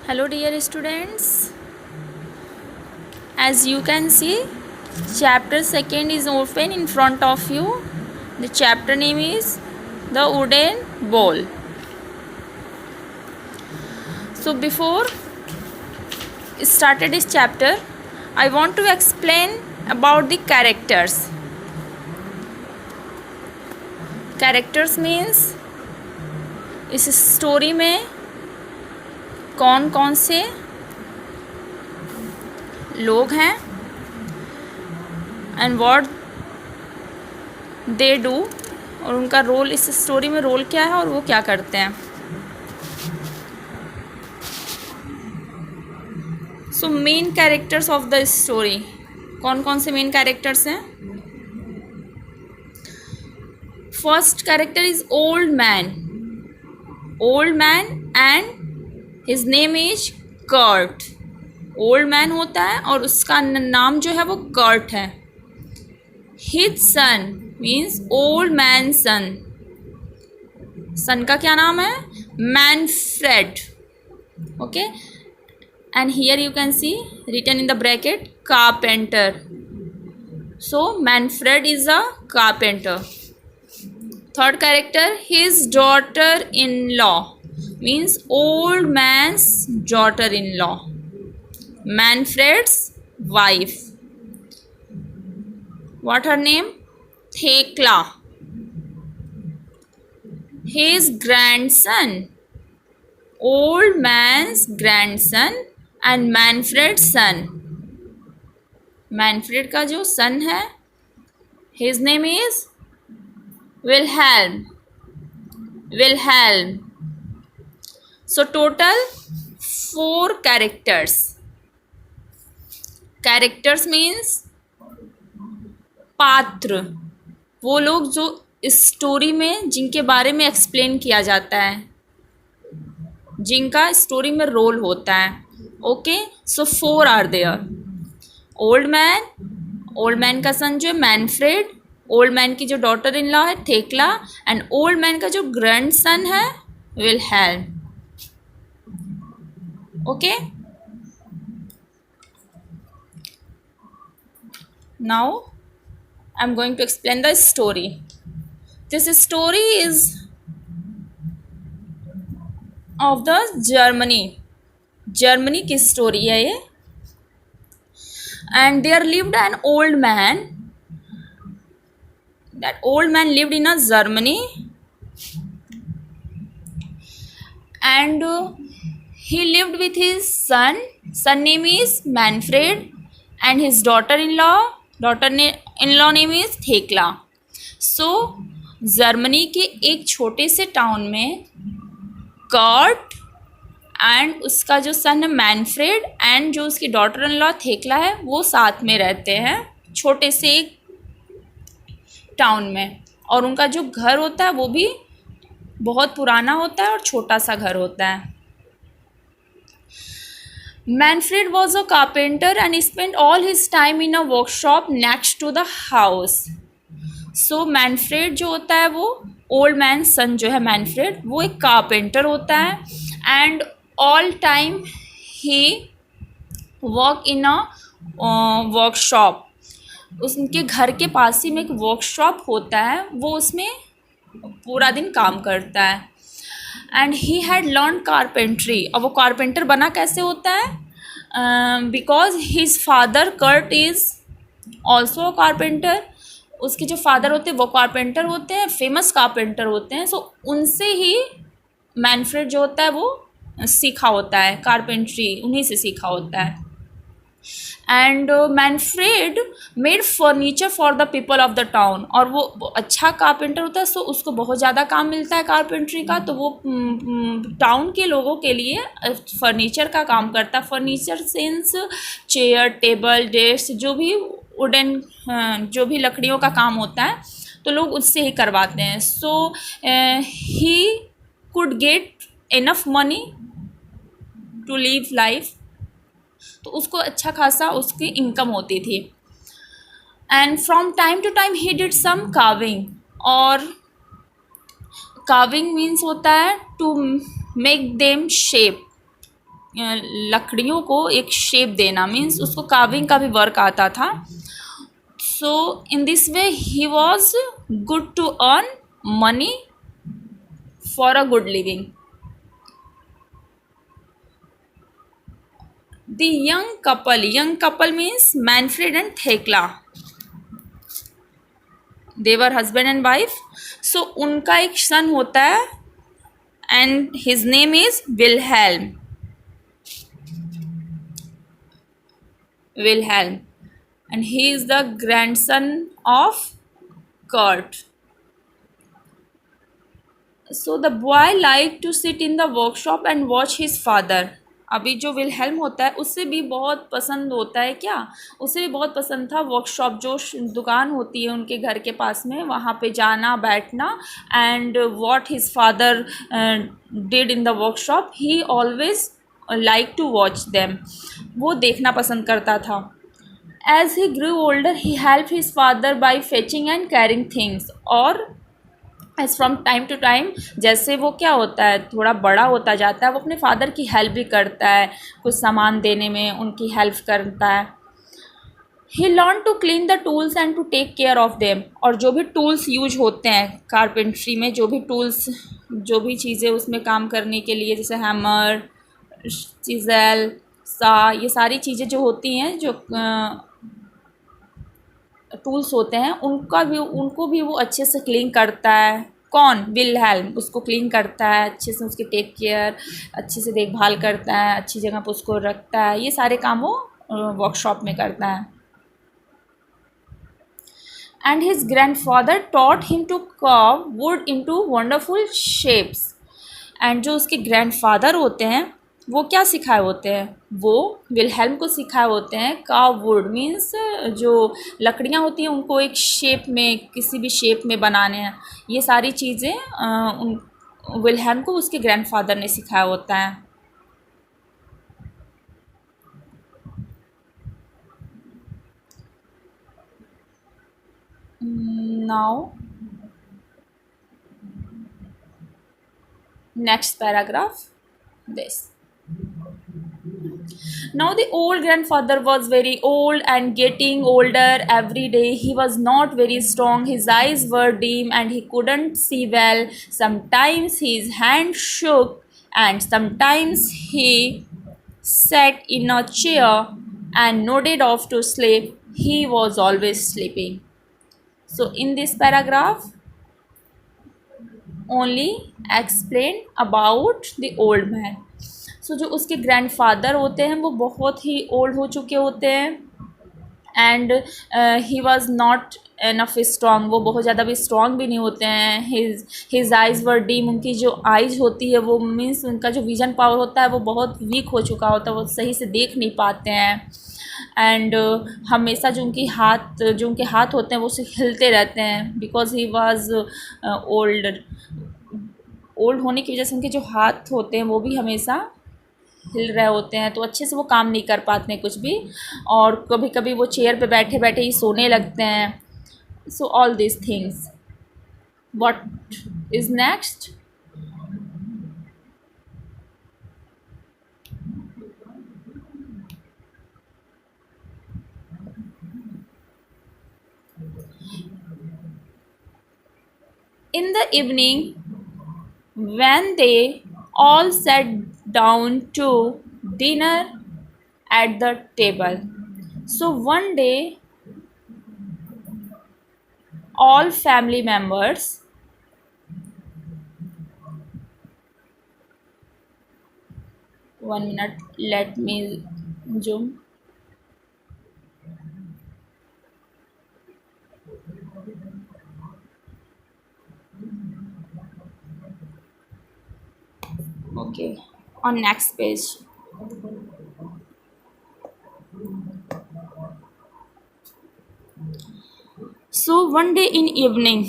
Hello dear students, as you can see, chapter 2 is open in front of you. The chapter name is the wooden bowl. So before started this chapter, I want to explain about the characters. Characters means इस story में कौन कौन से लोग हैं and what they do, और उनका role इस स्टोरी में रोल क्या है और वो क्या करते हैं. So main characters of the story, कौन कौन से मेन कैरेक्टर्स हैं. First character is old man and his name is Kurt. Old man होता है और उसका नाम जो है वो कर्ट है. His son means old man son का क्या नाम है? Manfred. Okay, and here you can see written in the bracket carpenter. So Manfred is a carpenter. Third character his daughter in law means old man's daughter in law, Manfred's wife. What her name? Thekla. His grandson, old man's grandson and Manfred's son. Manfred का जो son है, his name is Wilhelm. So total 4 characters. Characters means पात्र, वो लोग जो इस story में जिनके बारे में एक्सप्लेन किया जाता है, जिनका स्टोरी में रोल होता है. Okay, so 4 are there. Old man का सन जो है मैनफ्रेड, ओल्ड मैन की जो डॉटर इन लॉ है थेक्ला, एंड ओल्ड मैन का जो ग्रैंड सन है Wilhelm. Okay, now I'm going to explain the story. This story is of the Germany की story है ये. And there lived an old man. That old man lived in a Germany, and he lived with his son name is Manfred, and his daughter-in-law name is थेक्ला. So Germany के एक छोटे से town में Kurt and उसका जो सन है Manfred and जो उसकी डॉटर इन लॉ थेक्ला है वो साथ में रहते हैं छोटे से एक टाउन में. और उनका जो घर होता है वो भी बहुत पुराना होता है और छोटा सा घर होता है. Manfred was a carpenter and he spent all his time in a workshop next to the house. So Manfred जो होता है वो ओल्ड मैन सन जो है मैनफ्रेड, वो एक कारपेंटर होता है and all time he work in a workshop. उसके घर के पास ही में एक वर्कशॉप होता है, वो उसमें पूरा दिन काम करता है. And he had learn carpentry. और वो कारपेंटर बना कैसे होता है? Because his father Kurt is also a carpenter. उसके जो फादर होते हैं वो कारपेंटर होते हैं, फेमस कारपेंटर होते हैं. सो उनसे ही मैनफ्रेड जो होता है वो सीखा होता है, कारपेंट्री उन्हीं से सीखा होता है. And Manfred made furniture for the people of the town. और वो अच्छा कारपेंटर होता है, सो उसको बहुत ज़्यादा काम मिलता है कारपेंट्री का, तो वो टाउन के लोगों के लिए फर्नीचर का काम करता है. Furniture sense chair, table, desk, जो भी वुडन जो भी लकड़ियों का काम होता है तो लोग उससे ही करवाते हैं. So he could get enough money to live life. तो उसको अच्छा खासा उसकी इनकम होती थी. And from time to time he did some carving. और कार्विंग मीन्स होता है टू मेक देम शेप, लकड़ियों को एक शेप देना, मीन्स उसको कार्विंग का भी वर्क आता था. So in this way he was good to earn money for a good living. The young couple means Manfred and Thekla. They were husband and wife. So उनका एक सन होता है and his name is Wilhelm. And he is the grandson of Kurt. So the boy liked to sit in the workshop and watch his father. अभी जो Wilhelm होता है उससे भी बहुत पसंद होता है क्या, उसे भी बहुत पसंद था वर्कशॉप, जो दुकान होती है उनके घर के पास में, वहाँ पे जाना बैठना. And what his father did in the workshop, he always like to watch them, वो देखना पसंद करता था. As he grew older he help his father by fetching and carrying things. और as from time to time जैसे वो क्या होता है थोड़ा बड़ा होता जाता है, वो अपने फादर की हेल्प भी करता है, कुछ सामान देने में उनकी हेल्प करता है. He learn to clean the tools and to take care of them. और जो भी टूल्स यूज होते हैं कारपेंट्री में, जो भी टूल्स, जो भी चीज़ें उसमें काम करने के लिए, जैसे हैमर, चिज़ल, सा, ये सारी चीज़ें जो होती हैं, जो टूल्स होते हैं, उनको भी वो अच्छे से क्लीन करता है. कौन? विलहेल्म. उसको क्लीन करता है अच्छे से, उसकी टेक केयर, अच्छे से देखभाल करता है, अच्छी जगह पर उसको रखता है. ये सारे काम वो वर्कशॉप में करता है. And his grandfather taught him to carve wood into wonderful shapes. And जो उसके ग्रैंडफादर होते हैं वो क्या सिखाए होते हैं, वो विलहेल्म को सिखाए होते हैं कार्व वुड, मीन्स जो लकड़ियाँ होती हैं उनको एक शेप में, किसी भी शेप में बनाने हैं. ये सारी चीज़ें उन विलहेल्म को उसके ग्रैंडफादर ने सिखाया होता है. Now next paragraph this. Now the old grandfather was very old and getting older every day. He was not very strong. His eyes were dim and he couldn't see well. Sometimes his hand shook and sometimes he sat in a chair and nodded off to sleep. He was always sleeping. So in this paragraph only explain about the old man. सो जो उसके grandfather होते हैं वो बहुत ही old हो चुके होते हैं. And he was not enough strong, वो बहुत ज़्यादा भी स्ट्रॉन्ग भी नहीं होते हैं. हिज आइज़ वर डीम, उनकी जो आइज़ होती है वो मीन्स उनका जो विजन पावर होता है वो बहुत वीक हो चुका होता है, वो सही से देख नहीं पाते हैं. एंड हमेशा जो उनके हाथ होते हैं वो से हिलते रहते हैं, बिकॉज ही वॉज ओल्ड होने की वजह से उनके जो हाथ होते हैं वो भी हमेशा हिल रहे होते हैं, तो अच्छे से वो काम नहीं कर पाते हैं कुछ भी. और कभी कभी वो चेयर पे बैठे बैठे ही सोने लगते हैं. So all this things. What is next? In the evening, when they all sat down to dinner at the table. So one day, all family members one minute, let me zoom. Okay, on next page. So one day in evening,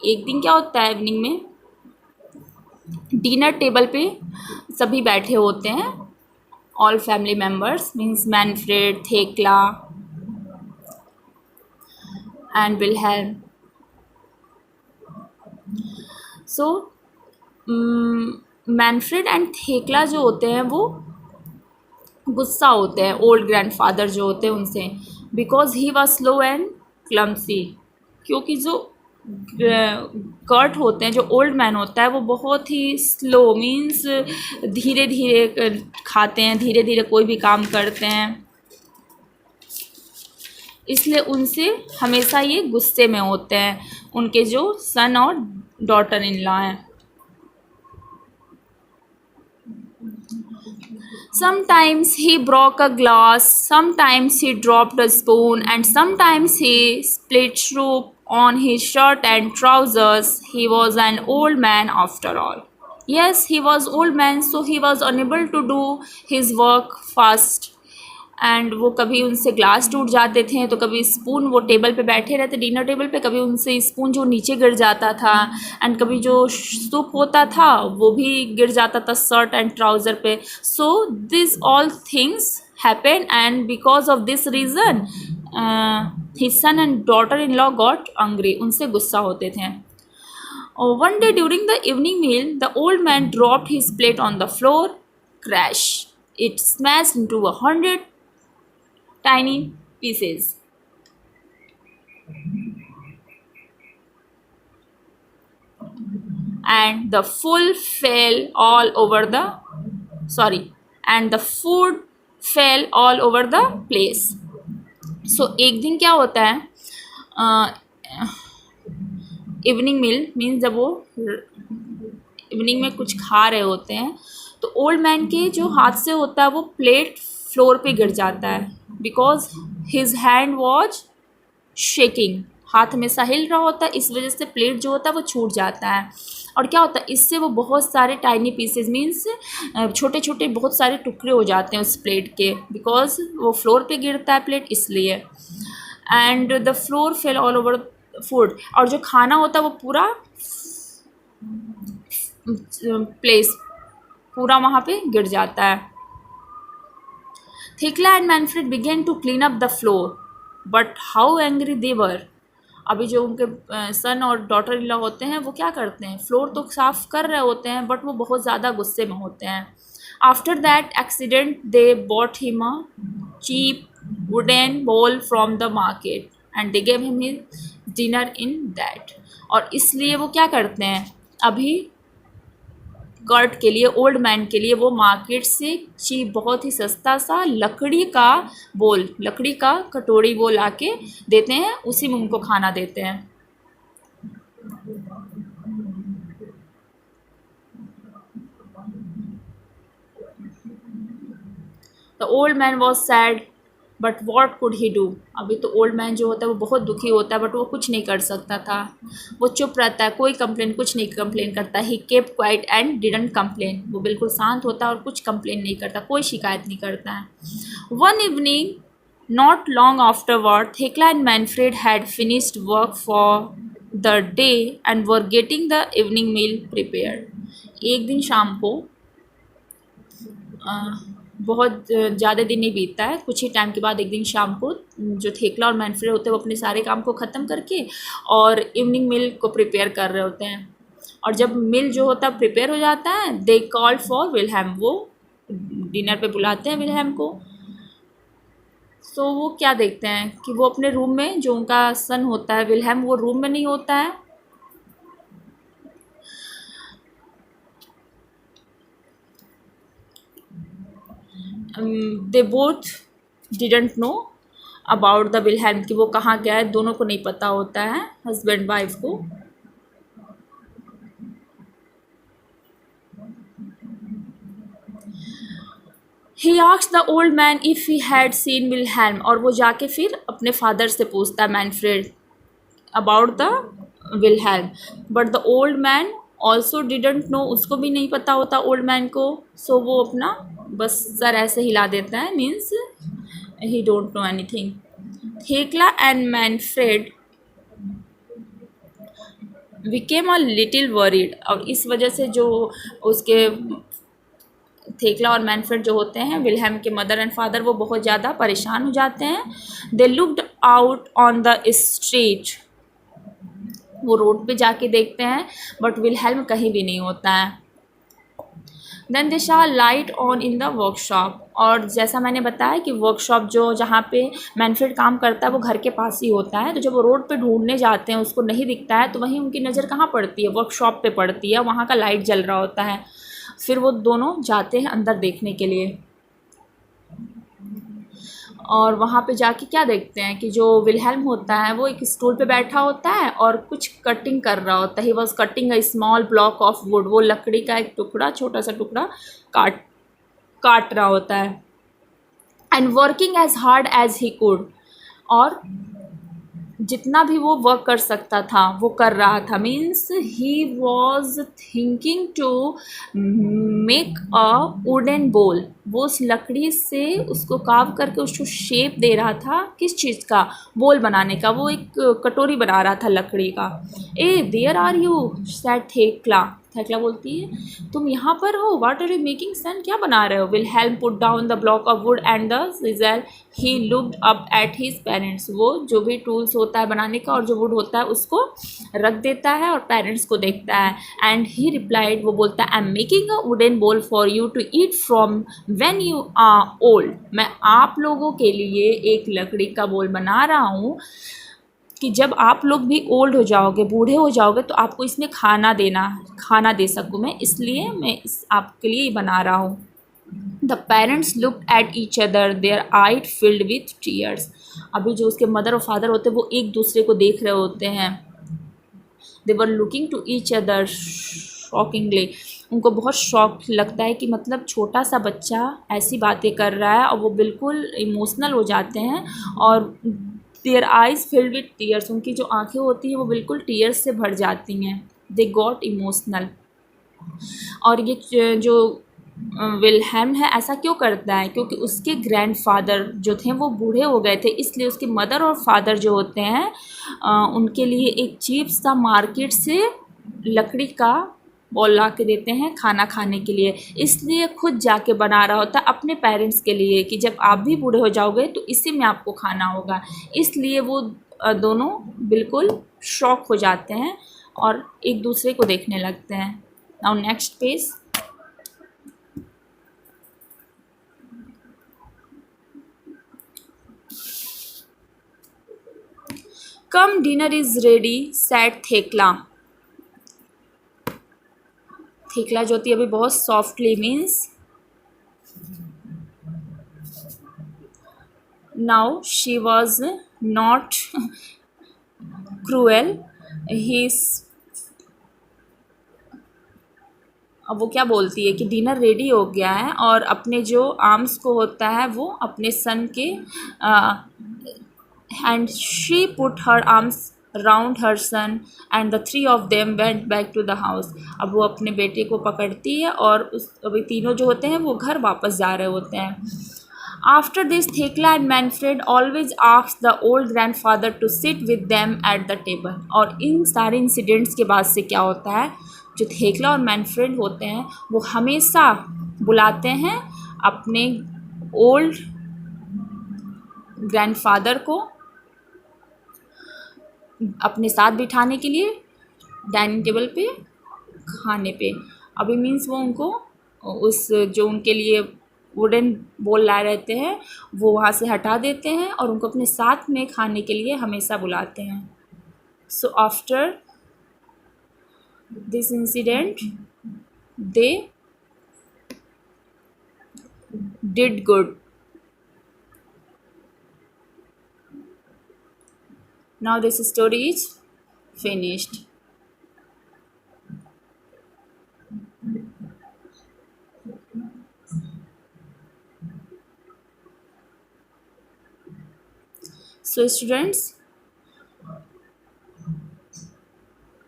एक दिन क्या होता है evening में, dinner table पे सभी बैठे होते हैं. All family members means Manfred, थेक्ला and Wilhelm. So Manfred and थेक्ला जो होते हैं वो गुस्सा होते हैं ओल्ड ग्रैंडफादर जो होते हैं उनसे, because he was slow and clumsy, क्योंकि जो कर्ट होते हैं, जो ओल्ड मैन होता है वो बहुत ही स्लो, मीन्स धीरे धीरे खाते हैं, धीरे धीरे कोई भी काम करते हैं, इसलिए उनसे हमेशा ये गुस्से में होते हैं, उनके जो सन और डॉटर इन लॉ हैं। Sometimes he broke a glass, sometimes he dropped a spoon, and sometimes he split soup on his shirt and trousers. He was an old man after all. Yes, he was old man, so he was unable to do his work fast. And वो कभी उनसे glass टूट जाते थे, तो कभी spoon, वो table पे बैठे रहते डिनर टेबल पे, कभी उनसे स्पून जो नीचे गिर जाता था, एंड कभी जो सूप होता था वो भी गिर जाता था शर्ट एंड ट्राउज़र पे। So this all things happen, and because of this reason his son and daughter in law got angry, उनसे गुस्सा होते थे। One day during the evening meal, the old man dropped his plate on the floor. Crash! It smashed into 100 tiny pieces. And the food fell all over the place. So एक दिन क्या होता है, evening मील means जब वो evening में कुछ खा रहे होते हैं, तो ओल्ड मैन के जो हाथ से होता है वो प्लेट फ्लोर पे गिर जाता है, because his hand was shaking, हाथ हमेशा हिल रहा होता है, इस वजह से प्लेट जो होता है वो छूट जाता है। और क्या होता है, इससे वो बहुत सारे टाइनी पीसेस, मीन्स छोटे छोटे बहुत सारे टुकड़े हो जाते हैं उस प्लेट के, बिकॉज वो फ्लोर पे गिरता है प्लेट, इसलिए। And the floor fail all over food, और जो खाना होता है वो पूरा प्लेस पूरा वहाँ पे गिर जाता है। Thekla and Manfred began to clean up the floor, but how angry they were. अभी जो उनके सन और डॉटर इन लॉ होते हैं वो क्या करते हैं, फ्लोर तो साफ़ कर रहे होते हैं, बट वो बहुत ज़्यादा गुस्से में होते हैं। After that accident they bought him a cheap wooden bowl from the market and they gave him his dinner in that. और इसलिए वो क्या करते हैं, अभी कर्ट के लिए, ओल्ड मैन के लिए, वो मार्केट से चीप, बहुत ही सस्ता सा लकड़ी का बोल, लकड़ी का कटोरी वो लाके देते हैं, उसी में उनको खाना देते हैं। The old man was sad but what could he do. अभी तो ओल्ड मैन जो होता है वो बहुत दुखी होता है, बट वो कुछ नहीं कर सकता था, वो चुप रहता है, कोई कुछ नहीं कंप्लेन करता। He kept quiet and didn't complain, वो बिल्कुल शांत होता है और कुछ कंप्लेन नहीं करता, कोई शिकायत नहीं करता है। One evening not long afterward, Thekla and Manfred had finished work for the day and were getting the evening meal prepared. एक दिन शाम को, बहुत ज़्यादा दिन नहीं बीतता है, कुछ ही टाइम के बाद एक दिन शाम को जो थेकला और मैनफ्रेड होते हैं वो अपने सारे काम को ख़त्म करके और इवनिंग मील को प्रिपेयर कर रहे होते हैं। और जब मील जो होता है प्रिपेयर हो जाता है, दे कॉल फॉर विलहेम, वो डिनर पे बुलाते हैं विलहेम को। सो वो क्या देखते हैं कि वो अपने रूम में, जो उनका सन होता है विलहेम, वो रूम में नहीं होता है। They both didn't know about the Wilhelm, कि वो कहाँ गया है, दोनों को नहीं पता होता है, हस्बैंड वाइफ को। He asked the old man if he had seen Wilhelm, और वो जाके फिर अपने फादर से पूछता है Manfred about the Wilhelm, but the old man also didn't know, उसको भी नहीं पता होता ओल्ड मैन को। सो वो अपना बस सर ऐसे हिला देता है, means he don't know anything. Thekla and Manfred became a little worried, और इस वजह से जो उसके थेकला और मैनफ्रेड जो होते हैं, विलहेम के मदर एंड फादर, वो बहुत ज़्यादा परेशान हो जाते हैं। They looked out on the street, वो रोड पे जाके देखते हैं, बट विलहेम कहीं भी नहीं होता है। Then they saw light on in the workshop. और जैसा मैंने बताया कि वर्कशॉप जो जहाँ पे मैनफ्रेड काम करता है वो घर के पास ही होता है, तो जब वो रोड पे ढूंढने जाते हैं उसको नहीं दिखता है, तो वहीं उनकी नज़र कहाँ पड़ती है, वर्कशॉप पे पड़ती है, वहाँ का लाइट जल रहा होता है। फिर वो दोनों जाते हैं अंदर देखने के लिए, और वहाँ पे जाके क्या देखते हैं कि जो विलहेल्म होता है वो एक स्टूल पे बैठा होता है और कुछ कटिंग कर रहा होता है। He was cutting a small block of would, वो लकड़ी का एक टुकड़ा, छोटा सा टुकड़ा काट काट रहा होता है। And working as hard as he could, और जितना भी वो वर्क कर सकता था वो कर रहा था। Means he was thinking to make a wooden bowl, वो उस लकड़ी से उसको काव करके उसको शेप दे रहा था, किस चीज़ का, बोल बनाने का। वो एक कटोरी बना रहा था लकड़ी का। Ah there are you said Thekla, Thekla बोलती है तुम यहाँ पर हो, what are you making son, क्या बना रहे हो। Will help put down the block of wood and the scissor, he looked up at his parents, वो जो भी टूल्स होता है बनाने का और जो वुड होता है उसको रख देता है और पेरेंट्स को देखता है। एंड ही रिप्लाइड, वो बोलता है I am making a wooden bowl for you to eat from when you are old, मैं आप लोगों के लिए एक लकड़ी का बोल बना रहा हूँ कि जब आप लोग भी ओल्ड हो जाओगे, बूढ़े हो जाओगे, तो आपको इसमें खाना दे सकूँ मैं, इसलिए मैं इस आपके लिए बना रहा हूँ। The parents look at each other, their eyes filled with tears, अभी जो उसके मदर और फादर होते हैं वो एक दूसरे को देख रहे होते हैं। They were looking to each other shockingly, उनको बहुत शौक लगता है कि मतलब छोटा सा बच्चा ऐसी बातें कर रहा है, और वो बिल्कुल इमोशनल हो जाते हैं। और there eyes field with tears, उनकी जो आंखें होती हैं वो बिल्कुल टीयर्स से भर जाती हैं। They got emotional. और ये जो विलहेम है ऐसा क्यों करता है, क्योंकि उसके ग्रैंडफादर जो थे वो बूढ़े हो गए थे, इसलिए उसके मदर और फादर जो होते हैं उनके लिए एक चीप सा मार्केट से लकड़ी का बॉल ला के देते हैं खाना खाने के लिए, इसलिए खुद जाके बना रहा होता है अपने पेरेंट्स के लिए कि जब आप भी बूढ़े हो जाओगे तो इसी में आपको खाना होगा। इसलिए वो दोनों बिल्कुल शॉक हो जाते हैं और एक दूसरे को देखने लगते हैं। Now next page. Come dinner is ready said Thekla, Thekla जो होती है अभी बहुत softly, means now she was not cruel, he, अब वो क्या बोलती है कि डिनर रेडी हो गया है, और अपने जो आर्म्स को होता है वो अपने सन के and she put her arms round her son and the three of them went back to the house। अब वो अपने बेटे को पकड़ती है और उस अभी तीनों जो होते हैं वो घर वापस जा रहे होते हैं। After this, Thekla and Manfred always asked the old grandfather to sit with them at the table। और इन सारे इंसिडेंट्स के बाद से क्या होता है, जो थेकला और मैनफ्रेड होते हैं वो हमेशा बुलाते हैं अपने ओल्ड ग्रैंडफादर को अपने साथ बिठाने के लिए डाइनिंग टेबल पे खाने पे। अभी मीन्स वो उनको उस जो उनके लिए वुडन बोल लाए रहते हैं वो वहाँ से हटा देते हैं और उनको अपने साथ में खाने के लिए हमेशा बुलाते हैं। So after this incident they did good. Now this story is finished. So students,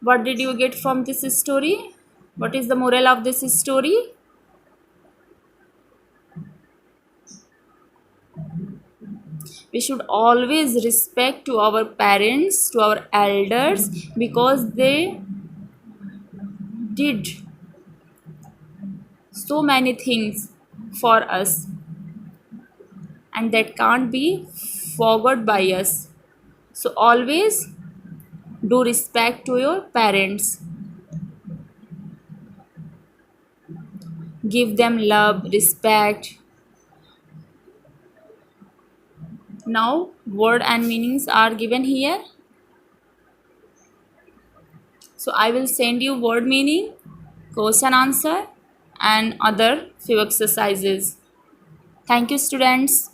what did you get from this story? What is the moral of this story? We should always respect to our parents, to our elders, because they did so many things for us and that can't be forgot by us. So always do respect to your parents. give them love, respect. Now word and meanings are given here. So I will send you word meaning, question answer and other few exercises. Thank you students.